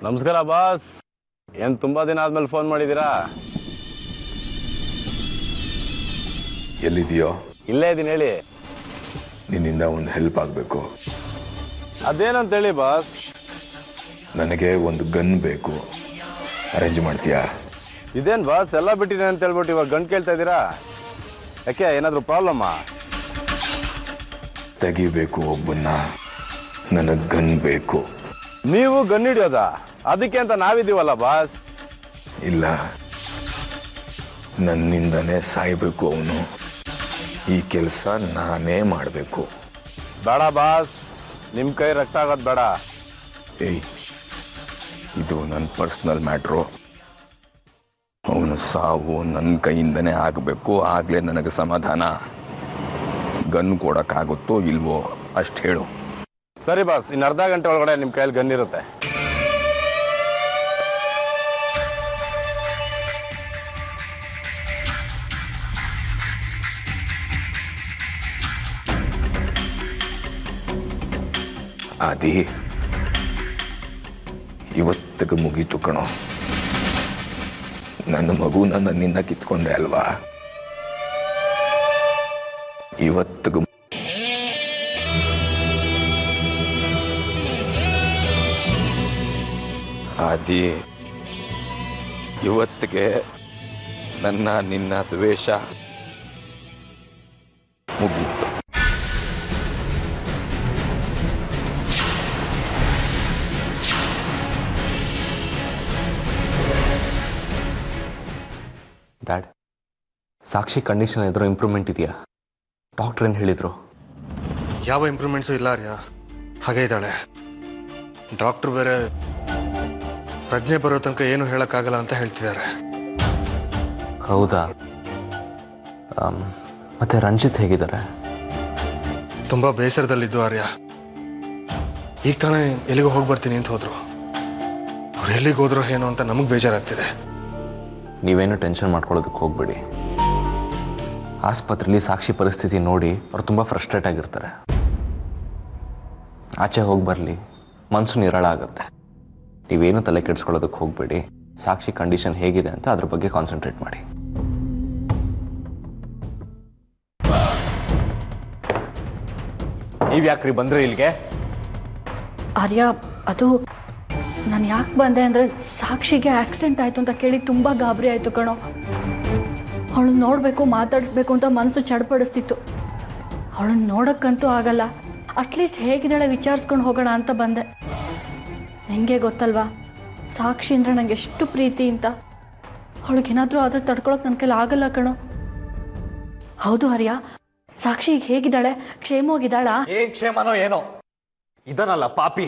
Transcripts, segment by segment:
ನಮಸ್ಕಾರ ಬಾಸ್. ಏನು ತುಂಬ ದಿನ ಆದ್ಮೇಲೆ ಫೋನ್ ಮಾಡಿದ್ದೀರಾ? ಎಲ್ಲಿದೆಯೋ? ಇಲ್ಲೇ ಇದ್ದೀನಿ, ಹೇಳಿ. ನಿನ್ನಿಂದ ಒಂದು ಹೆಲ್ಪ್ ಆಗಬೇಕು. ಅದೇನಂತ ಹೇಳಿ ಬಾಸ್. ನನಗೆ ಒಂದು ಗನ್ ಬೇಕು, ಅರೇಂಜ್ ಮಾಡ್ತೀಯಾ? ಇದೇನು ಬಾಸ್ ಎಲ್ಲ ಬಿಟ್ಟಿದೆ ಅಂತ ಹೇಳ್ಬಿಟ್ಟು ಇವಾಗ ಗನ್ ಕೇಳ್ತಾ ಇದ್ದೀರಾ? ಯಾಕೆ ಏನಾದರೂ ಪ್ರಾಬ್ಲಮ್ಮಾ? ತೆಗಿಬೇಕು ಒಬ್ಬನ್ನ, ನನಗೆ ಗನ್ ಬೇಕು. ನೀವು ಗನ್ ಹಿಡಿಯೋದಾ? ಅದಕ್ಕೆ ಅಂತ ನಾವಿದ್ದೀವಲ್ಲ ಬಾಸ್. ಇಲ್ಲ, ನನ್ನಿಂದನೇ ಸಾಯ್ಬೇಕು ಅವನು. ಈ ಕೆಲಸ ನಾನೇ ಮಾಡಬೇಕು. ಬೇಡ ಬಾಸ್, ನಿಮ್ಮ ಕೈ ರಕ್ತ ಆಗೋದು ಬೇಡ. ಏಯ್, ಇದು ನನ್ನ ಪರ್ಸ್ನಲ್ ಮ್ಯಾಟ್ರು. ಅವನ ಸಾವು ನನ್ನ ಕೈಯಿಂದನೇ ಆಗಬೇಕು, ಆಗಲೇ ನನಗೆ ಸಮಾಧಾನ. ಗನ್ ಕೊಡೋಕ್ಕಾಗುತ್ತೋ ಇಲ್ವೋ ಅಷ್ಟು ಹೇಳು. ಸರಿ ಬಾಸ್, ಇನ್ನು ಅರ್ಧ ಗಂಟೆ ಒಳಗಡೆ ನಿಮ್ಮ ಕೈಯಲ್ಲಿ ಗನ್ ಇರುತ್ತೆ. ಆದಿ, ಇವತ್ತಿಗೆ ಮುಗೀತು ಕಣೋ. ನನ್ನ ಮಗುನ ನನ್ನಿಂದ ಕಿತ್ಕೊಂಡೆ ಅಲ್ವಾ? ಇವತ್ತಿಗೆ ಆದಿ, ಇವತ್ತಿಗೆ ನನ್ನ ನಿನ್ನ ದ್ವೇಷ ಮುಗೀತು. ಡ್ಯಾಡ್, ಸಾಕ್ಷಿ ಕಂಡೀಷನ್ ಎದುರು ಇಂಪ್ರೂವ್ಮೆಂಟ್ ಇದೆಯಾ? ಡಾಕ್ಟ್ರ್ ಏನು ಹೇಳಿದರು? ಯಾವ ಇಂಪ್ರೂವ್ಮೆಂಟ್ಸು ಇಲ್ಲ ಆರ್ಯ, ಹಾಗೆ ಇದ್ದಾಳೆ. ಡಾಕ್ಟ್ರು ಬೇರೆ ಪ್ರಜ್ಞೆ ಬರೋ ತನಕ ಏನು ಹೇಳೋಕ್ಕಾಗಲ್ಲ ಅಂತ ಹೇಳ್ತಿದ್ದಾರೆ. ಹೌದಾ? ಮತ್ತೆ ರಂಜಿತ್ ಹೇಗಿದ್ದಾರೆ? ತುಂಬ ಬೇಸರದಲ್ಲಿದ್ದು ಆರ್ಯ. ಈಗ ತಾನೇ ಎಲ್ಲಿಗೂ ಹೋಗಿ ಬರ್ತೀನಿ ಅಂತ ಹೋದರು. ಅವ್ರು ಎಲ್ಲಿಗೆ ಹೋದ್ರು ಏನೋ ಅಂತ ನಮಗೆ ಬೇಜಾರಾಗ್ತಿದೆ. ನೀವೇನು ಟೆನ್ಷನ್ ಮಾಡ್ಕೊಳ್ಳೋದಕ್ಕೆ ಹೋಗ್ಬೇಡಿ. ಆಸ್ಪತ್ರೆಯಲ್ಲಿ ಸಾಕ್ಷಿ ಪರಿಸ್ಥಿತಿ ನೋಡಿ ಅವ್ರು ತುಂಬ ಫ್ರಸ್ಟ್ರೇಟ್ ಆಗಿರ್ತಾರೆ. ಆಚೆ ಹೋಗಿ ಬರಲಿ, ಮನಸ್ಸು ನಿರಾಳ ಆಗುತ್ತೆ. ನೀವೇನು ತಲೆ ಕೆಡಿಸ್ಕೊಳ್ಳೋದಕ್ಕೆ ಹೋಗಬೇಡಿ. ಸಾಕ್ಷಿ ಕಂಡೀಷನ್ ಹೇಗಿದೆ ಅಂತ ಅದ್ರ ಬಗ್ಗೆ ಕಾನ್ಸಂಟ್ರೇಟ್ ಮಾಡಿ. ನೀವು ಯಾಕ್ರಿ ಬಂದ್ರೆ ಇಲ್ಲಿಗೆ? ಆರ್ಯ, ಅದು ನಾನು ಯಾಕೆ ಬಂದೆ ಅಂದರೆ ಸಾಕ್ಷಿಗೆ ಆಕ್ಸಿಡೆಂಟ್ ಆಯಿತು ಅಂತ ಕೇಳಿ ತುಂಬ ಗಾಬರಿ ಆಯಿತು ಕಣೋ. ಅವಳನ್ನ ನೋಡಬೇಕು, ಮಾತಾಡಿಸ್ಬೇಕು ಅಂತ ಮನಸ್ಸು ಚಡ್ಪಡಿಸ್ತಿತ್ತು. ಅವಳನ್ನ ನೋಡೋಕ್ಕಂತೂ ಆಗಲ್ಲ, ಅಟ್ಲೀಸ್ಟ್ ಹೇಗಿದ್ದಾಳೆ ವಿಚಾರಿಸ್ಕೊಂಡು ಹೋಗೋಣ ಅಂತ ಬಂದೆ. ನಿಮಗೆ ಗೊತ್ತಲ್ವಾ ಸಾಕ್ಷಿ ಅಂದರೆ ನನಗೆ ಎಷ್ಟು ಪ್ರೀತಿ ಅಂತ. ಅವಳಿಗೇನಾದರೂ ಆದರೆ ತಡ್ಕೊಳಕ್ಕೆ ನನ್ನ ಕೈಲಿ ಆಗಲ್ಲ ಕಣೋ. ಹೌದು ಆರ್ಯ, ಸಾಕ್ಷಿ ಈಗ ಹೇಗಿದ್ದಾಳೆ? ಕ್ಷೇಮವಾಗಿದ್ದಾಳಾ? ಏನ್ ಕ್ಷೇಮನೋ ಏನೋ, ಇದನ್ನಲ್ಲ ಪಾಪಿ.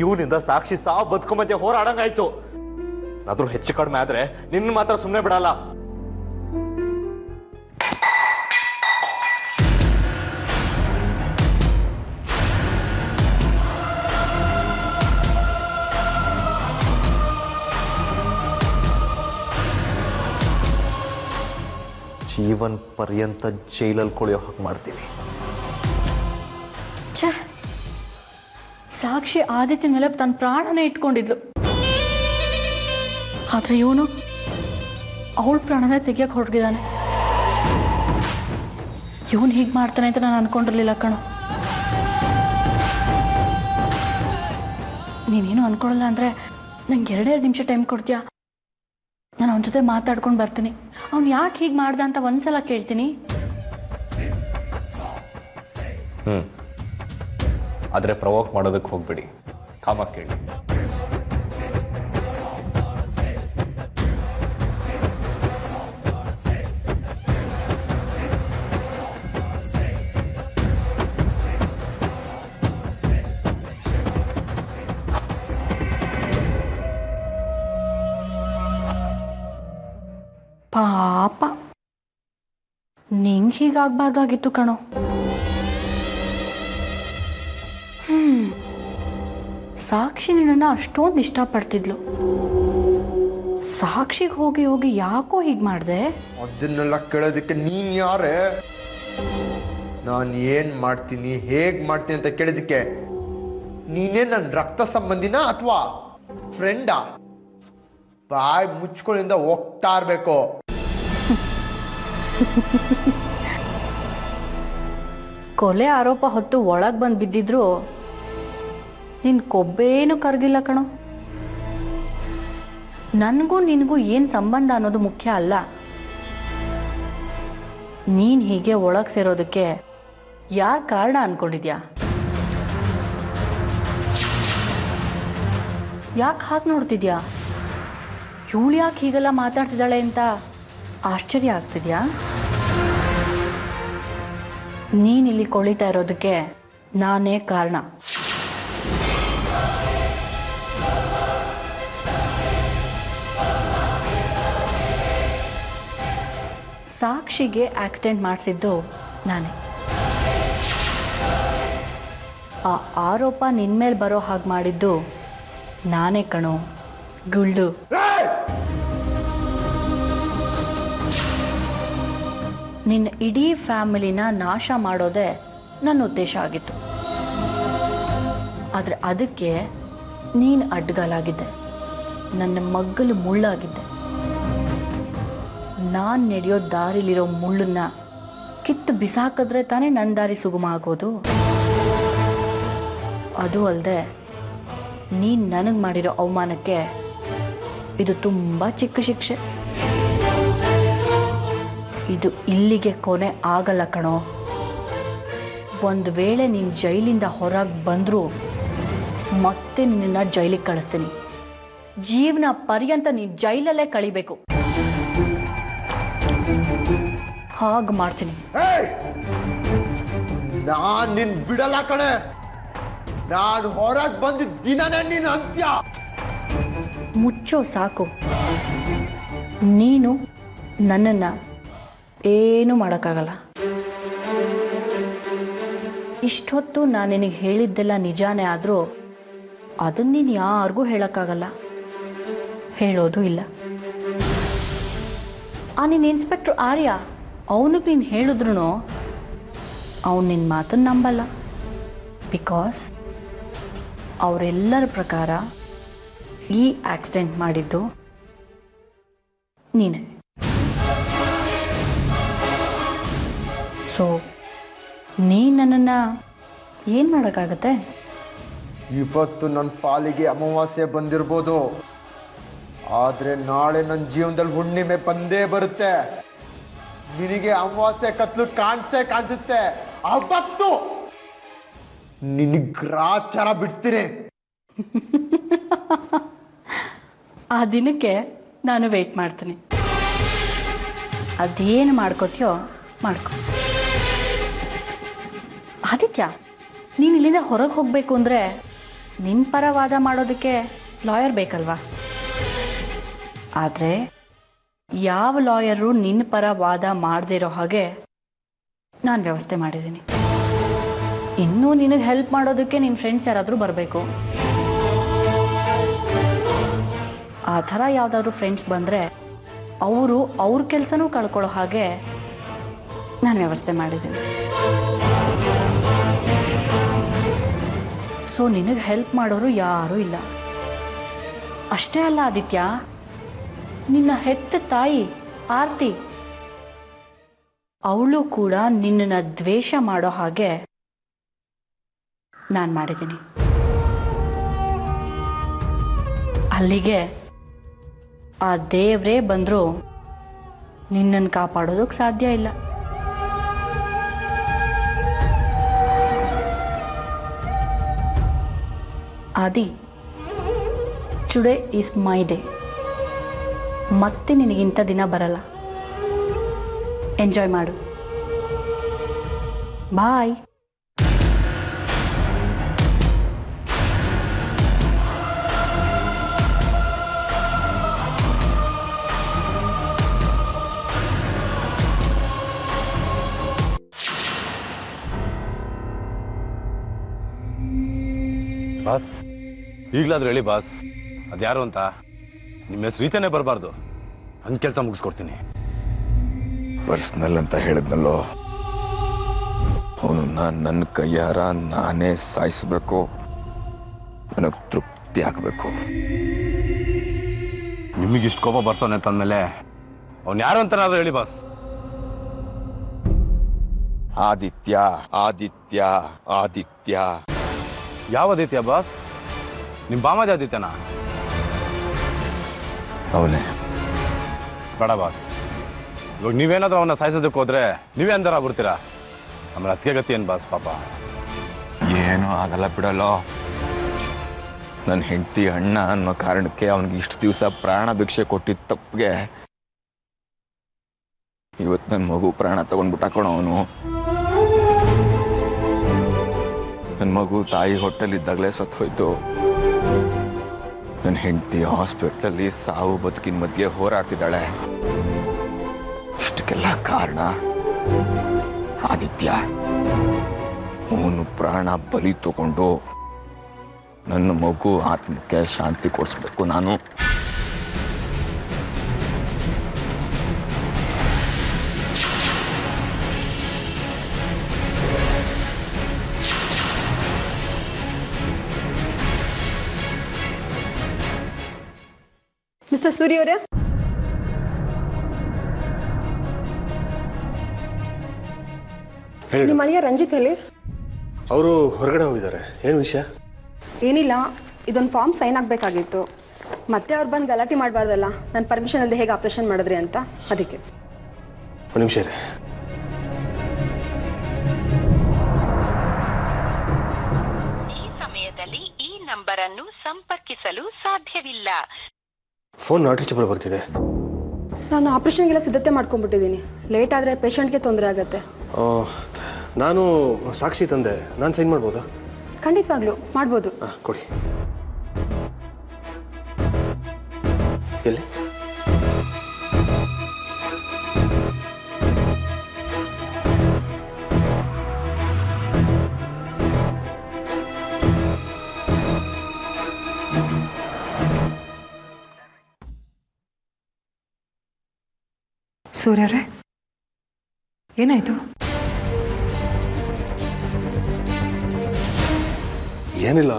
ಇವನಿಂದ ಸಾಕ್ಷಿ ಸಾವು ಬದುಕೋ ಮಧ್ಯೆ ಹೋರಾಡಂಗಾಯ್ತು. ಆದ್ರೂ ಹೆಚ್ಚು ಕಡಿಮೆ ಆದ್ರೆ ನಿನ್ನ ಮಾತ್ರ ಸುಮ್ಮನೆ ಬಿಡಲ್ಲ. ಜೀವನ್ ಪರ್ಯಂತ ಜೈಲಲ್ಲಿ ಕೊಳೆಯೋ ಹಾಗೆ ಮಾಡ್ತೀನಿ. ಛೇ, ಸಾಕ್ಷಿ ಆದಿತ್ಯನ ಮೇಲೆ ತನ್ನ ಪ್ರಾಣನೇ ಇಟ್ಕೊಂಡಿದ್ಲು. ಆದರೆ ಇವನು ಅವಳ ಪ್ರಾಣನೇ ತೆಗಿಯಕ್ಕೆ ಹೊರಟಿದ್ದಾನೆ. ಇವನು ಹೀಗೆ ಮಾಡ್ತಾನೆ ಅಂತ ನಾನು ಅನ್ಕೊಂಡಿರ್ಲಿಲ್ಲ ಕಣೋ. ನೀನೇನು ಅನ್ಕೊಳ್ಳಲ್ಲ ಅಂದರೆ ನಂಗೆ 2 ನಿಮಿಷ ಟೈಮ್ ಕೊಡ್ತೀಯಾ? ನಾನು ಅವನ ಜೊತೆ ಮಾತಾಡ್ಕೊಂಡು ಬರ್ತೀನಿ. ಅವ್ನು ಯಾಕೆ ಹೀಗೆ ಮಾಡ್ದ ಅಂತ ಒಂದ್ಸಲ ಕೇಳ್ತೀನಿ. ಆದರೆ ಪ್ರವೋಕ್ ಮಾಡೋದಕ್ಕೆ ಹೋಗ್ಬೇಡಿ, ಕಾಮಾಗಿ ಕೇಳಿ. ಪಾಪ, ನಿಂಗೆ ಹೀಗಾಗಬಾರ್ದಾಗಿತ್ತು ಕಣೋ. ಸಾಕ್ಷಿ ನಿನ್ನನ್ನು ಅಷ್ಟೊಂದು ಇಷ್ಟಪಡ್ತಿದ್ಲು. ಸಾಕ್ಷಿಗೆ ಹೋಗಿ ಹೋಗಿ ಯಾಕೋ ಹೀಗೆ ಮಾಡಿದೆ? ಅದನ್ನೆಲ್ಲ ಕೇಳೋದಕ್ಕೆ ನೀನು ಯಾರೇ? ನಾನು ಏನು ಮಾಡ್ತೀನಿ ಹೇಗೆ ಮಾಡ್ತೀನಿ ಅಂತ ಕೇಳೋದಕ್ಕೆ ನೀನೇ ನನ್ನ ರಕ್ತ ಸಂಬಂಧಿನ ಅಥವಾ ಫ್ರೆಂಡಾ? ಬಾಯ್ ಮುಚ್ಕೊಳ್ಳಿಂದ ಹೋಗ್ತಾ ಇರ್ಬೇಕು. ಕೊಲೆ ಆರೋಪ ಹೊತ್ತು ಒಳಗೆ ಬಂದು ಬಿದ್ದಿದ್ರು ನಿನ್ನ ಕೊಬ್ಬೇನು ಕರಗಿಲ್ಲ ಕಣೋ. ನನಗೂ ನಿನಗೂ ಏನು ಸಂಬಂಧ ಅನ್ನೋದು ಮುಖ್ಯ ಅಲ್ಲ. ನೀನು ಹೀಗೆ ಒಳಗೆ ಸೇರೋದಕ್ಕೆ ಯಾರು ಕಾರಣ ಅಂದ್ಕೊಂಡಿದ್ಯಾ? ಯಾಕೆ ಹಾಗೆ ನೋಡ್ತಿದ್ಯಾ? ಇವಳು ಯಾಕೆ ಹೀಗೆಲ್ಲ ಮಾತಾಡ್ತಿದ್ದಾಳೆ ಅಂತ ಆಶ್ಚರ್ಯ ಆಗ್ತಿದ್ಯಾ? ನೀನಿಲ್ಲಿ ಕೊಳಿತಾ ಇರೋದಕ್ಕೆ ನಾನೇ ಕಾರಣ. ಸಾಕ್ಷಿಗೆ ಆಕ್ಸಿಡೆಂಟ್ ಮಾಡಿಸಿದ್ದು ನಾನೇ. ಆ ಆರೋಪ ನಿನ್ನ ಮೇಲೆ ಬರೋ ಹಾಗೆ ಮಾಡಿದ್ದು ನಾನೇ ಕಣೋ ಗುಳ್ಳು. ನಿನ್ನ ಇಡೀ ಫ್ಯಾಮಿಲಿನ ನಾಶ ಮಾಡೋದೇ ನನ್ನ ಉದ್ದೇಶ ಆಗಿತ್ತು. ಆದರೆ ಅದಕ್ಕೆ ನೀನು ಅಡ್ಡಗಾಲಾಗಿದ್ದೆ, ನನ್ನ ಮಗ್ಗಲು ಮುಳ್ಳಾಗಿದ್ದೆ. ನಾನು ನಡೆಯೋ ದಾರಿಲಿರೋ ಮುಳ್ಳನ್ನ ಕಿತ್ತು ಬಿಸಾಕಿದ್ರೆ ತಾನೇ ನನ್ನ ದಾರಿ ಸುಗಮ ಆಗೋದು. ಅದು ಅಲ್ಲದೆ ನೀನು ನನಗೆ ಮಾಡಿರೋ ಅವಮಾನಕ್ಕೆ ಇದು ತುಂಬ ಚಿಕ್ಕ ಶಿಕ್ಷೆ. ಇದು ಇಲ್ಲಿಗೆ ಕೊನೆ ಆಗಲ್ಲ ಕಣೋ. ಒಂದು ವೇಳೆ ನೀನು ಜೈಲಿಂದ ಹೊರಗೆ ಬಂದರೂ ಮತ್ತೆ ನಿನ್ನನ್ನು ಜೈಲಿಗೆ ಕಳಿಸ್ತೀನಿ. ಜೀವನ ಪರ್ಯಂತ ನೀನು ಜೈಲಲ್ಲೇ ಕಳಿಬೇಕು. ಹಾಗೆ ಮಾಡ್ತೀನಿ. ನಾನ್ ನಿನ್ ಬಿಡಲ್ಲ ಕಣೆ. ನಾನು ಹೊರಗೆ ಬಂದಿದ್ದ ದಿನನೇ ನಿನ್ನ ಅಂತ್ಯ. ಮುಚ್ಚೋ ಸಾಕು. ನೀನು ನನ್ನನ್ನು ಏನೂ ಮಾಡೋಕ್ಕಾಗಲ್ಲ. ಇಷ್ಟೊತ್ತು ನಾನು ನಿನಗೆ ಹೇಳಿದ್ದೆಲ್ಲ ನಿಜಾನೇ ಆದರೂ ಅದನ್ನು ನೀನು ಯಾರಿಗೂ ಹೇಳೋಕ್ಕಾಗಲ್ಲ, ಹೇಳೋದು ಇಲ್ಲ. ನಿನ್ನ ಇನ್ಸ್ಪೆಕ್ಟ್ರ್ ಆರ್ಯ, ಅವನಿಗೆ ನೀನು ಹೇಳಿದ್ರು ಅವನು ನಿನ್ನ ಮಾತನ್ನು ನಂಬಲ್ಲ. ಬಿಕಾಸ್ ಅವರೆಲ್ಲರ ಪ್ರಕಾರ ಈ ಆಕ್ಸಿಡೆಂಟ್ ಮಾಡಿದ್ದು ನೀನೇ. ಸೊ ನೀನು ನನ್ನನ್ನು ಏನು ಮಾಡೋಕ್ಕಾಗತ್ತೆ? ಇವತ್ತು ನನ್ನ ಪಾಲಿಗೆ ಅಮಾವಾಸ್ಯೆ ಬಂದಿರ್ಬೋದು, ಆದರೆ ನಾಳೆ ನನ್ನ ಜೀವನದಲ್ಲಿ ಹುಣ್ಣಿಮೆ ಬಂದೇ ಬರುತ್ತೆ. ನಿನಗೆ ಅಮಾವಾಸ್ಯೆ ಕತ್ಲು ಕಾಣಿಸುತ್ತೆ. ಅವತ್ತು ನಿನಗೆ ಗ್ರಾಚಾರ ಬಿಡ್ತೀನಿ. ಆ ದಿನಕ್ಕೆ ನಾನು ವೆಯ್ಟ್ ಮಾಡ್ತೀನಿ. ಅದೇನು ಮಾಡ್ಕೋತೀಯೋ ಮಾಡ್ಕೊ. ಆದಿತ್ಯ, ನೀನು ಇಲ್ಲಿಂದ ಹೊರಗೆ ಹೋಗಬೇಕು ಅಂದರೆ ನಿನ್ನ ಪರ ವಾದ ಮಾಡೋದಕ್ಕೆ ಲಾಯರ್ ಬೇಕಲ್ವಾ? ಆದರೆ ಯಾವ ಲಾಯರು ನಿನ್ನ ಪರ ವಾದ ಮಾಡದೇ ಇರೋ ಹಾಗೆ ನಾನು ವ್ಯವಸ್ಥೆ ಮಾಡಿದ್ದೀನಿ. ಇನ್ನೂ ನಿನಗೆ ಹೆಲ್ಪ್ ಮಾಡೋದಕ್ಕೆ ನಿನ್ನ ಫ್ರೆಂಡ್ಸ್ ಯಾರಾದರೂ ಬರಬೇಕು. ಆ ಥರ ಯಾವುದಾದ್ರೂ ಫ್ರೆಂಡ್ಸ್ ಬಂದರೆ ಅವರು ಅವ್ರ ಕೆಲಸನೂ ಕಳ್ಕೊಳ್ಳೋ ಹಾಗೆ ನಾನು ವ್ಯವಸ್ಥೆ ಮಾಡಿದ್ದೀನಿ. ಸೊ ನಿನಗೆ ಹೆಲ್ಪ್ ಮಾಡೋರು ಯಾರೂ ಇಲ್ಲ. ಅಷ್ಟೇ ಅಲ್ಲ ಆದಿತ್ಯ, ನಿನ್ನ ಹೆತ್ತ ತಾಯಿ ಆರ್ತಿ, ಅವಳು ಕೂಡ ನಿನ್ನನ್ನು ದ್ವೇಷ ಮಾಡೋ ಹಾಗೆ ನಾನು ಮಾಡಿದ್ದೀನಿ. ಅಲ್ಲಿಗೆ ಆ ದೇವರೇ ಬಂದರೂ ನಿನ್ನನ್ನು ಕಾಪಾಡೋದಕ್ಕೆ ಸಾಧ್ಯ ಇಲ್ಲ. ಆದಿ, ಟುಡೇ ಈಸ್ ಮೈ ಡೇ. ಮತ್ತೆ ನಿನಗಿಂಥ ದಿನ ಬರಲ್ಲ. ಎಂಜಾಯ್ ಮಾಡು. ಬಾಯ್. ಬಾಸ್, ಈಗಲಾದ್ರೂ ಹೇಳಿ ಬಾಸ್, ಅದ್ಯಾರು ಅಂತ. ನಿಮ್ಮ ಹೆಸರು ರೀಚನೆ ಬರಬಾರ್ದು. ನನ್ನ ಕೆಲಸ ಮುಗಿಸ್ಕೊಡ್ತೀನಿ. ಪರ್ಸ್ನಲ್ ಅಂತ ಹೇಳಿದ್ನಲ್ಲೋ, ಅವನು ನನ್ನ ಕೈಯಾರ ನಾನೇ ಸಾಯಿಸ್ಬೇಕು. ನನಗೆ ತೃಪ್ತಿ ಆಗಬೇಕು. ನಿಮಗಿಷ್ಟು ಕೋಪ ಬರ್ಸೋನೆ ಅಂತಂದ್ಮೇಲೆ ಅವ್ನು ಯಾರು ಅಂತನಾದ್ರೂ ಹೇಳಿ ಬಾಸ್. ಆದಿತ್ಯ ಆದಿತ್ಯ ಆದಿತ್ಯ. ಯಾವ ಆದಿತ್ಯ ಬಾಸ್? ನಿಮ್ಮ ಬಾಮಾಜಿ ಆದಿತ್ಯನಾ? ಅವನೇ. ಬೇಡ ಬಾಸ್, ಇವಾಗ ನೀವೇನಾದ್ರೂ ಅವನ್ನ ಸಾಯಿಸೋದಕ್ಕೆ ಹೋದ್ರೆ ನೀವೇ ಅಂದರ ಆಗ್ಬಿಡ್ತೀರಾ. ಆಮೇಲೆ ಅದಕ್ಕೆ ಗತಿ ಏನು ಬಾಸ್ ಪಾಪ. ಏನೂ ಆಗಲ್ಲ ಬಿಡಲ್ಲೋ. ನನ್ನ ಹೆಂಡತಿ ಅಣ್ಣ ಅನ್ನೋ ಕಾರಣಕ್ಕೆ ಅವನಿಗೆ ಇಷ್ಟು ದಿವಸ ಪ್ರಾಣ ಭಿಕ್ಷೆ ಕೊಟ್ಟಿದ್ದ ತಪ್ಪಿಗೆ ಇವತ್ತು ನನ್ನ ಮಗು ಪ್ರಾಣ ತಗೊಂಡ್ಬಿಟ್ಟ ಕಣೋ ಅವನು. ನನ್ನ ಮಗು ತಾಯಿ ಹೊಟ್ಟೆಲಿದ್ದಾಗಲೇ ಸತ್ತೋಯ್ತು. ನನ್ನ ಹೆಂಡತಿ ಹಾಸ್ಪಿಟ್ಲಲ್ಲಿ ಸಾವು ಬದುಕಿನ ಮಧ್ಯೆ ಹೋರಾಡ್ತಿದ್ದಾಳೆ. ಇಷ್ಟಕ್ಕೆಲ್ಲ ಕಾರಣ ಆದಿತ್ಯ. ಅವನು ಪ್ರಾಣ ಬಲಿ ತಗೊಂಡು ನನ್ನ ಮಗು ಆತ್ಮಕ್ಕೆ ಶಾಂತಿ ಕೊಡಿಸ್ಬೇಕು ನಾನು. ಮಿಸ್ಟರ್ ಸೂರ್ಯ ಅವರೇ, ನಿಮ್ಮ ಅಳಿಯ ರಂಜಿತ್ ಅಲ್ಲಿ? ಅವರು ಹೊರಗಡೆ ಹೋಗಿದ್ದಾರೆ. ಏನು ವಿಷಯ? ಏನಿಲ್ಲ, ಇದೊಂದು ಫಾರ್ಮ್ ಸೈನ್ ಆಗಬೇಕಾಗಿತ್ತು. ಮತ್ತೆ ಅವ್ರು ಬಂದು ಗಲಾಟೆ ಮಾಡಬಾರ್ದಲ್ಲ, ನನ್ನ ಪರ್ಮಿಷನ್ ಅಲ್ಲದೆ ಹೇಗೆ ಆಪರೇಷನ್ ಮಾಡಿದ್ರಿ ಅಂತ, ಅದಕ್ಕೆ. ಒಂದು ನಿಮಿಷ ಇದೆ. ಈ ಸಮಯದಲ್ಲಿ ಈ ನಂಬರ್ ಅನ್ನು ಸಂಪರ್ಕಿಸಲು ಸಾಧ್ಯವಿಲ್ಲ. ಫೋನ್ ನಾಟ್ ರೀಚಬಲ್ ಬರ್ತಿದೆ. ನಾನು ಆಪರೇಷನ್ಗೆಲ್ಲ ಸಿದ್ಧತೆ ಮಾಡ್ಕೊಂಡ್ಬಿಟ್ಟಿದ್ದೀನಿ. ಲೇಟ್ ಆದರೆ ಪೇಷಂಟ್ಗೆ ತೊಂದರೆ ಆಗುತ್ತೆ. ನಾನು ಸಾಕ್ಷಿ ತಂದೆ, ನಾನು ಸೈನ್ ಮಾಡ್ಬೋದಾ? ಖಂಡಿತವಾಗ್ಲೂ ಮಾಡ್ಬೋದು. ಕೊಡಿ. ಎಲ್ಲಿ? ಸೂರ್ಯರೇ, ಏನಾಯ್ತು? ಏನಿಲ್ಲ,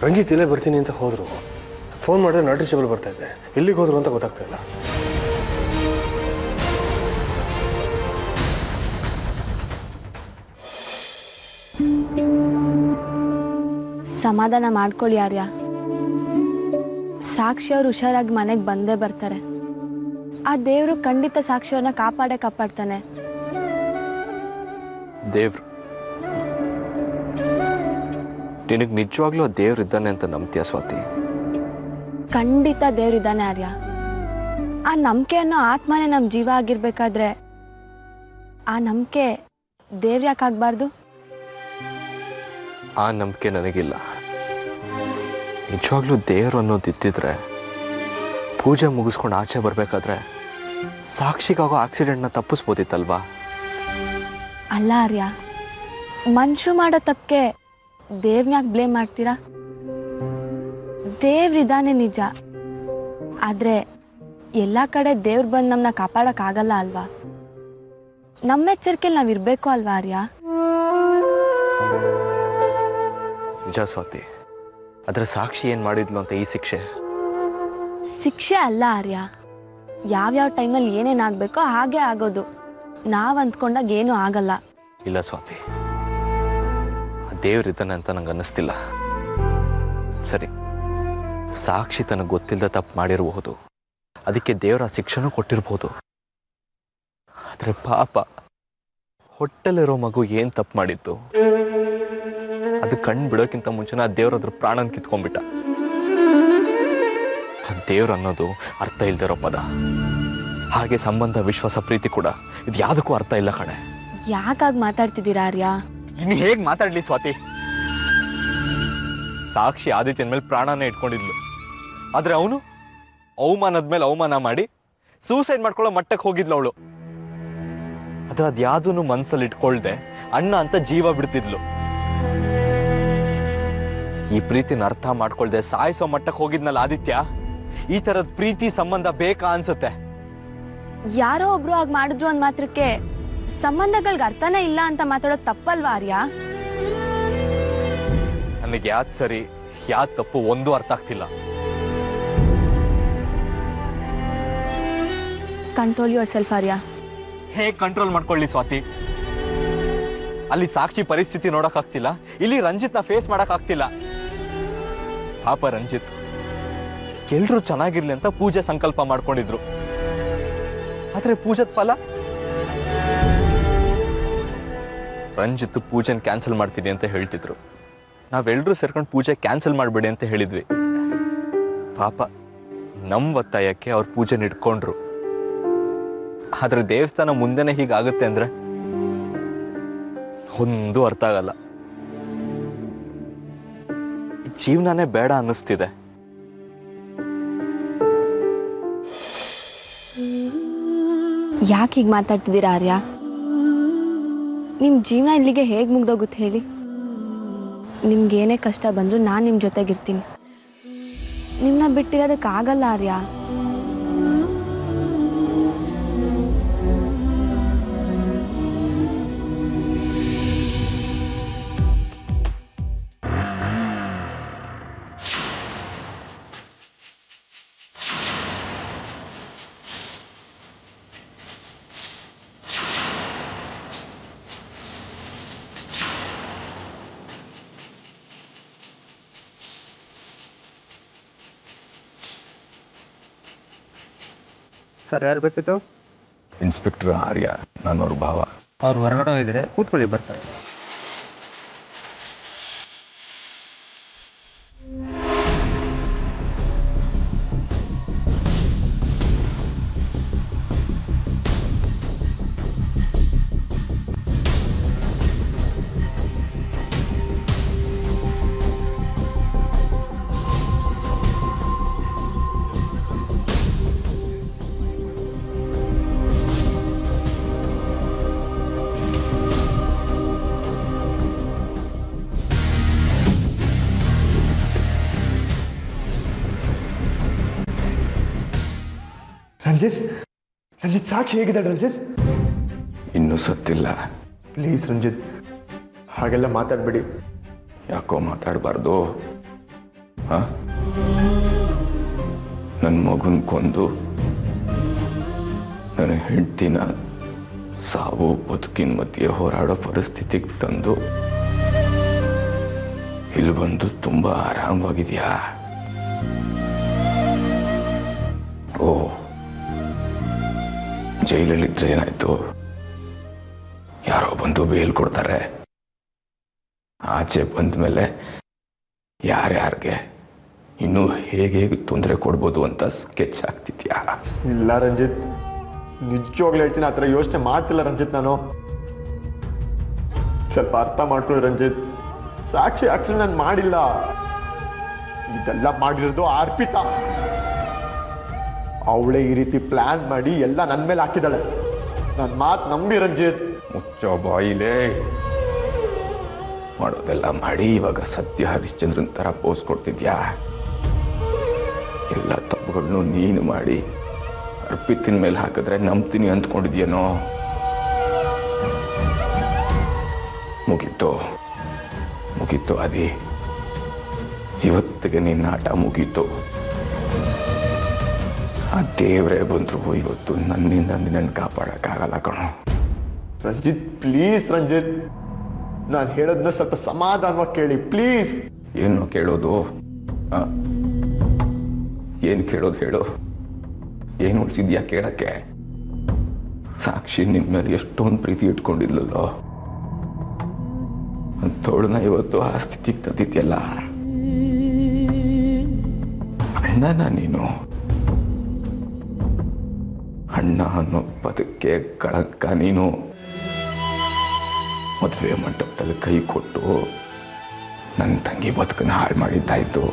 ರಂಜಿತ್ ಇಲ್ಲೇ ಬರ್ತೀನಿ ಅಂತ ಹೋದ್ರು. ಫೋನ್ ಮಾಡಿದ್ರೆ ನಾಟ್ ರೀಚಬಲ್ ಬರ್ತಾ ಇದೆ. ಎಲ್ಲಿಗೆ ಹೋದ್ರು ಅಂತ ಗೊತ್ತಾಗ್ತಾ ಇಲ್ಲ. ಸಮಾಧಾನ ಮಾಡ್ಕೊಳ್ಳಿ ಆರ್ಯ. ಸಾಕ್ಷಿ ಅವ್ರು ಹುಷಾರಾಗಿ ಮನೆಗೆ ಬಂದೇ ಬರ್ತಾರೆ. ಆ ದೇವರು ಖಂಡಿತ ಸಾಕ್ಷಿಯವ್ರನ್ನ ಕಾಪಾಡ್ತಾನೆ. ದೇವ್ರು ನಿನಗೆ ನಿಜವಾಗ್ಲೂ ಆ ದೇವ್ರಿದ್ದಾನೆ ಅಂತ ನಂಬ್ತೀಯ ಸ್ವಾತಿ? ಖಂಡಿತ ದೇವ್ರಿದ್ದಾನೆ ಆರ್ಯ. ಆ ನಂಬಿಕೆ ಅನ್ನೋ ಆತ್ಮನೇ ನಮ್ಮ ಜೀವ ಆಗಿರ್ಬೇಕಾದ್ರೆ ಆ ನಂಬಿಕೆ ದೇವ್ರು ಯಾಕಾಗಬಾರ್ದು? ಆ ನಂಬಿಕೆ ನನಗಿಲ್ಲ. ನಿಜವಾಗ್ಲೂ ದೇವರು ಅನ್ನೋದು ಇದ್ದಿದ್ರೆ ಪೂಜೆ ಮುಗಿಸ್ಕೊಂಡು ಆಚೆ ಬರಬೇಕಾದ್ರೆ ಸಾಕ್ಷಿಗಾಗೋ ಆಕ್ಸಿಡೆಂಟ್ನ ತಪ್ಪಿಸ್ಬೋದಿತ್ತಲ್ವಾ? ಅಲ್ಲ ಆರ್ಯ, ಮನುಷ್ಯರು ಮಾಡೋ ತಪ್ಪಿಗೆ ದೇವ್ನ್ಯಾಕೆ ಬ್ಲೇಮ್ ಮಾಡ್ತೀರಾ? ದೇವ್ರಿದ್ದಾನೆ ನಿಜ, ಆದರೆ ಎಲ್ಲ ಕಡೆ ದೇವ್ರು ಬಂದು ನಮ್ಮನ್ನ ಕಾಪಾಡೋಕ್ಕಾಗಲ್ಲ ಅಲ್ವಾ? ನಮ್ಮ ಎಚ್ಚರಿಕೆಯಲ್ಲಿ ನಾವು ಇರಬೇಕು ಅಲ್ವಾ ಆರ್ಯ? ನಿಜ ಸ್ವಾತಿ, ಆದರೆ ಸಾಕ್ಷಿ ಏನು ಮಾಡಿದ್ಲು ಅಂತ ಈ ಶಿಕ್ಷೆ ಅಲ್ಲ ಆರ್ಯ. ಯಾವ್ಯಾವ ಟೈಮಲ್ಲಿ ಏನೇನಾಗಬೇಕೋ ಹಾಗೆ ಆಗೋದು. ನಾವು ಅಂದ್ಕೊಂಡಾಗ ಏನೂ ಆಗಲ್ಲ. ಇಲ್ಲ ಸ್ವಾತಿ, ದೇವ್ರಿದ್ದಾನೆ ಅಂತ ನಂಗೆ ಅನ್ನಿಸ್ತಿಲ್ಲ. ಸರಿ, ಸಾಕ್ಷಿ ತನಗೆ ಗೊತ್ತಿಲ್ಲದ ತಪ್ಪು ಮಾಡಿರಬಹುದು, ಅದಕ್ಕೆ ದೇವರ ಶಿಕ್ಷೆನೂ ಕೊಟ್ಟಿರ್ಬೋದು. ಆದರೆ ಪಾಪ ಹೊಟ್ಟೆಲಿರೋ ಮಗು ಏನು ತಪ್ಪು ಮಾಡಿತ್ತು? ಅದು ಕಣ್ಣು ಬಿಡೋಕ್ಕಿಂತ ಮುಂಚೆನ ದೇವ್ರ ಅದ್ರ ಪ್ರಾಣನ ಕಿತ್ಕೊಂಡ್ಬಿಟ್ಟ. ದೇವ್ರು ಅನ್ನೋದು ಅರ್ಥ ಇಲ್ದಿರೋ ಪದ. ಹಾಗೆ ಸಂಬಂಧ, ವಿಶ್ವಾಸ, ಪ್ರೀತಿ ಕೂಡ ಇದು ಯಾವುದಕ್ಕೂ ಅರ್ಥ ಇಲ್ಲ ಕಣೆ. ಯಾಕಾಗಿ ಮಾತಾಡ್ತಿದ್ದೀರಾ ಆರ್ಯ? ಇನ್ನು ಹೇಗೆ ಮಾತಾಡ್ಲಿ ಸ್ವಾತಿ? ಸಾಕ್ಷಿ ಆದಿತ್ಯನ ಮೇಲೆ ಪ್ರಾಣನೇ ಇಟ್ಕೊಂಡಿದ್ಲು, ಆದ್ರೆ ಅವನು ಅವಮಾನದ ಮೇಲೆ ಅವಮಾನ ಮಾಡಿ ಸೂಸೈಡ್ ಮಾಡ್ಕೊಳ್ಳೋ ಮಟ್ಟಕ್ಕೆ ಹೋಗಿದ್ಲು ಅವಳು. ಆದ್ರೆ ಅದ್ಯಾವುದನ್ನು ಮನಸ್ಸಲ್ಲಿ ಇಟ್ಕೊಳ್ದೆ ಅಣ್ಣ ಅಂತ ಜೀವ ಬಿಡ್ತಿದ್ಲು. ಈ ಪ್ರೀತಿನ ಅರ್ಥ ಮಾಡ್ಕೊಳ್ದೆ ಸಾಯಿಸೋ ಮಟ್ಟಕ್ಕೆ ಹೋಗಿದ್ನಲ್ಲ ಆದಿತ್ಯ. ಈ ತರದ ಪ್ರೀತಿ ಸಂಬಂಧ ಬೇಕಾ ಅನ್ಸುತ್ತೆ. ಯಾರೋ ಒಬ್ರು ಆಗ ಮಾಡಿದ್ರು ಅಂದ್ ಮಾತ್ರಕ್ಕೆ ಸಂಬಂಧಗಳಿಗೆ ಅರ್ಥನೇ ಇಲ್ಲ ಅಂತ ಮಾತಾಡೋದು ತಪ್ಪಲ್ವಾ ಆರ್ಯ? ನನಗೆ ಯಾವ್ದು ಸರಿ ಯಾವ ತಪ್ಪು ಒಂದು ಅರ್ಥ ಆಗ್ತಿಲ್ಲ. ಕಂಟ್ರೋಲ್ ಯುವರ್ ಸೆಲ್ಫ್ ಆರ್ಯ. ಹೇಗೆ ಕಂಟ್ರೋಲ್ ಮಾಡ್ಕೊಳ್ಳಿ ಸ್ವಾತಿ? ಅಲ್ಲಿ ಸಾಕ್ಷಿ ಪರಿಸ್ಥಿತಿ ನೋಡಕ್ಕಾಗ್ತಿಲ್ಲ, ಇಲ್ಲಿ ರಂಜಿತ್ನ ಫೇಸ್ ಮಾಡಕ್ಕಾಗ್ತಿಲ್ಲ. ಪಾಪ ರಂಜಿತ್ ಎಲ್ರೂ ಚೆನ್ನಾಗಿರ್ಲಿ ಅಂತ ಪೂಜೆ ಸಂಕಲ್ಪ ಮಾಡ್ಕೊಂಡಿದ್ರು. ಆದ್ರೆ ಪೂಜದ ಫಲ? ರಂಜಿತ್ ಪೂಜೆನ ಕ್ಯಾನ್ಸಲ್ ಮಾಡ್ತೀನಿ ಅಂತ ಹೇಳ್ತಿದ್ರು. ನಾವೆಲ್ಲರೂ ಸೇರ್ಕೊಂಡು ಪೂಜೆ ಕ್ಯಾನ್ಸಲ್ ಮಾಡಬೇಡಿ ಅಂತ ಹೇಳಿದ್ವಿ. ಪಾಪ ನಮ್ಮ ಒತ್ತಾಯಕ್ಕೆ ಅವ್ರ ಪೂಜೆನ ಇಟ್ಕೊಂಡ್ರು. ಆದ್ರೆ ದೇವಸ್ಥಾನ ಮುಂದೆನೆ ಹೀಗಾಗುತ್ತೆ ಅಂದ್ರೆ ಒಂದು ಅರ್ಥ ಆಗಲ್ಲ. ಜೀವನನೇ ಬೇಡ ಅನ್ನಿಸ್ತಿದೆ. ಯಾಕೆ ಹೀಗೆ ಮಾತಾಡ್ತಿದ್ದೀರಾ ಆರ್ಯ? ನಿಮ್ಮ ಜೀವನ ಇಲ್ಲಿಗೆ ಹೇಗೆ ಮುಗ್ದೋಗುತ್ತೆ ಹೇಳಿ? ನಿಮ್ಗೇನೇ ಕಷ್ಟ ಬಂದರೂ ನಾನು ನಿಮ್ಮ ಜೊತೆಗಿರ್ತೀನಿ. ನಿಮ್ಮನ್ನ ಬಿಟ್ಟಿರೋದಕ್ಕಾಗಲ್ಲ ಆರ್ಯ. ಸರ್, ಯಾರು ಬೇಕಿತ್ತು? ಇನ್ಸ್ಪೆಕ್ಟರ್ ಆರ್ಯ, ನಾನು ಅವ್ರ ಭಾವ. ಅವ್ರು ಹೊರಗಡೆ ಇದ್ದಾರೆ, ಕೂತ್ಕೊಳ್ಳಿ, ಬರ್ತಾರೆ. ರಂಜಿತ್ ಸಾಕ್ಷಿ ಹೇಗಿದ್ದಾಳೆ ರಂಜಿತ್? ಇನ್ನೂ ಸತ್ತಿಲ್ಲ. ಪ್ಲೀಸ್ ರಂಜಿತ್, ಹಾಗೆಲ್ಲ ಮಾತಾಡಬೇಡಿ. ಯಾಕೋ ಮಾತಾಡಬಾರ್ದು? ನನ್ನ ಮಗನ ಕೊಂದು ನನ್ನ ಹೆಂಡ್ತಿನ ಸಾವು ಬದುಕಿನ ಮಧ್ಯೆ ಹೋರಾಡೋ ಪರಿಸ್ಥಿತಿಗೆ ತಂದು ಇಲ್ಲಿ ಬಂದು ತುಂಬ ಆರಾಮವಾಗಿದೆಯಾ? ಓ, ಜೈಲಲ್ಲಿದ್ರೆ ಏನಾಯ್ತು? ಯಾರೋ ಬಂದು ಬೇಲ್ ಕೊಡ್ತಾರೆ. ಆಚೆ ಬಂದ ಮೇಲೆ ಯಾರ್ಯಾರಿಗೆ ಇನ್ನೂ ಹೇಗೆ ತೊಂದರೆ ಕೊಡ್ಬೋದು ಅಂತ ಸ್ಕೆಚ್ ಆಗ್ತಿದ್ಯಾ? ಇಲ್ಲ ರಂಜಿತ್, ನಿಜವಾಗ್ಲೂ ಹೇಳ್ತೀನಿ, ಆ ಥರ ಯೋಚನೆ ಮಾಡ್ತಿಲ್ಲ ರಂಜಿತ್. ನಾನು ಸ್ವಲ್ಪ ಅರ್ಥ ಮಾಡ್ಕೊಳ್ಳಿ ರಂಜಿತ್. ಸಾಕ್ಷಿ ಆಕ್ಸಿಡೆಂಟ್ ನಾನು ಮಾಡಿಲ್ಲ. ಇದೆಲ್ಲ ಮಾಡಿರೋದು ಅರ್ಪಿತಾ. ಅವಳೇ ಈ ರೀತಿ ಪ್ಲಾನ್ ಮಾಡಿ ಎಲ್ಲ ನನ್ನ ಮೇಲೆ ಹಾಕಿದಾಳೆ. ನನ್ನ ಮಾತು ನಂಬಿ ರಂಜಿತ್. ಮುಚ್ಚೋ ಬಾಯಿಲೇ. ಮಾಡೋದೆಲ್ಲ ಮಾಡಿ ಇವಾಗ ಸತ್ಯ ಹರಿಶ್ಚಂದ್ರನ್ ಥರ ಪೋಸ್ ಕೊಡ್ತಿದ್ಯಾ? ಎಲ್ಲ ತಪ್ಪುಗಳನ್ನು ನೀನು ಮಾಡಿ ಅರ್ಪಿತಿನ ಮೇಲೆ ಹಾಕಿದ್ರೆ ನಂಬ್ತೀನಿ ಅಂದ್ಕೊಂಡಿದ್ಯೇನೋ? ಮುಗೀತು ಮುಗೀತು ಅದಿ. ಇವತ್ತಿಗೆ ನಿನ್ನ ಆಟ ಮುಗೀತು. ಆ ದೇವರೇ ಬಂದ್ರು ಇವತ್ತು ನನ್ನಿಂದ ನಿನ್ನನ್ನು ಕಾಪಾಡೋಕ್ಕಾಗಲ್ಲ ಕಣೋ. ರಂಜಿತ್ ಪ್ಲೀಸ್ ರಂಜಿತ್, ನಾನು ಹೇಳೋದನ್ನ ಸ್ವಲ್ಪ ಸಮಾಧಾನವಾಗಿ ಕೇಳಿ ಪ್ಲೀಸ್. ಏನು ಕೇಳೋದು? ಏನು ಕೇಳೋದು ಹೇಳು? ಏನು ಉಳಿಸಿದ್ಯಾ ಕೇಳಕ್ಕೆ? ಸಾಕ್ಷಿ ನಿನ್ನ ಮೇಲೆ ಎಷ್ಟೊಂದು ಪ್ರೀತಿ ಇಟ್ಕೊಂಡಿದ್ಲಲ್ಲೋ, ಅಂಥವಳನ್ನ ಇವತ್ತು ಆ ಸ್ಥಿತಿಗೆ ತಂದಿದ್ಯಲ್ಲ. ಅಣ್ಣನ ನೀನು, ಅಣ್ಣ ಅನ್ನೋ ಪದಕ್ಕೆ ಕಳಂಕ ನೀನು. ಮದುವೆ ಮಂಟಪದಲ್ಲಿ ಕೈ ಕೊಟ್ಟು ನನ್ನ ತಂಗಿ ಬದುಕನ್ನ ಹಾಳು ಮಾಡಿದ್ದಾಯ್ತು.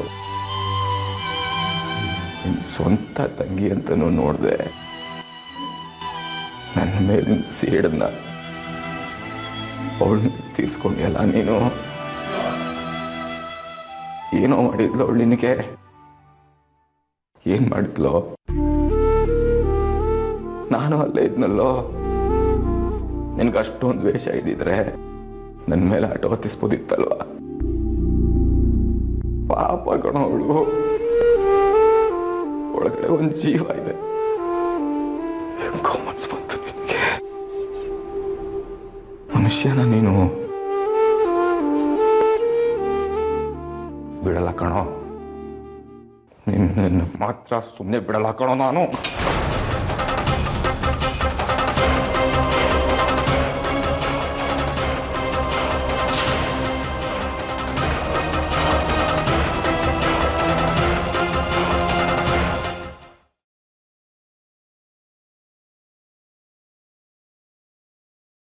ನಿನ್ನ ಸ್ವಂತ ತಂಗಿ ಅಂತನೂ ನೋಡಿದೆ. ನನ್ನ ಮೇಲಿನ ಸೇಡನ್ನ ಅವಳನ್ನ ತೀರ್ಸ್ಕೊಂಡೆಲ್ಲ ನೀನು. ಏನೋ ಮಾಡಿದ್ಲು ಅವಳು ನಿನಗೆ? ಏನ್ ಮಾಡಿದ್ಲೋ? ನಾನು ಅಲ್ಲೇ ಇದ್ನಲ್ಲೋ. ನಿನ್ಗೆ ಅಷ್ಟೊಂದು ದ್ವೇಷ ಇದ್ದಿದ್ರೆ ನನ್ನ ಮೇಲೆ ಆಟೋ ಹತ್ತಿಸ್ಬೋದಿತ್ತಲ್ವ? ಪಾಪ ಕಣೋ ಅವಳು. ಒಳಗಡೆ ಒಂದು ಜೀವ ಇದೆ. ಹೆಂಗೋ ಮನ್ಸು ಬಂತು ನಿನ್ಗೆ. ಮನುಷ್ಯನ ನೀನು ಬಿಡಲ್ಲ ಕಣೋ. ನಿನ್ನ ಮಾತ್ರ ಸುಮ್ಮನೆ ಬಿಡಲ್ಲ ಕಣೋ ನಾನು.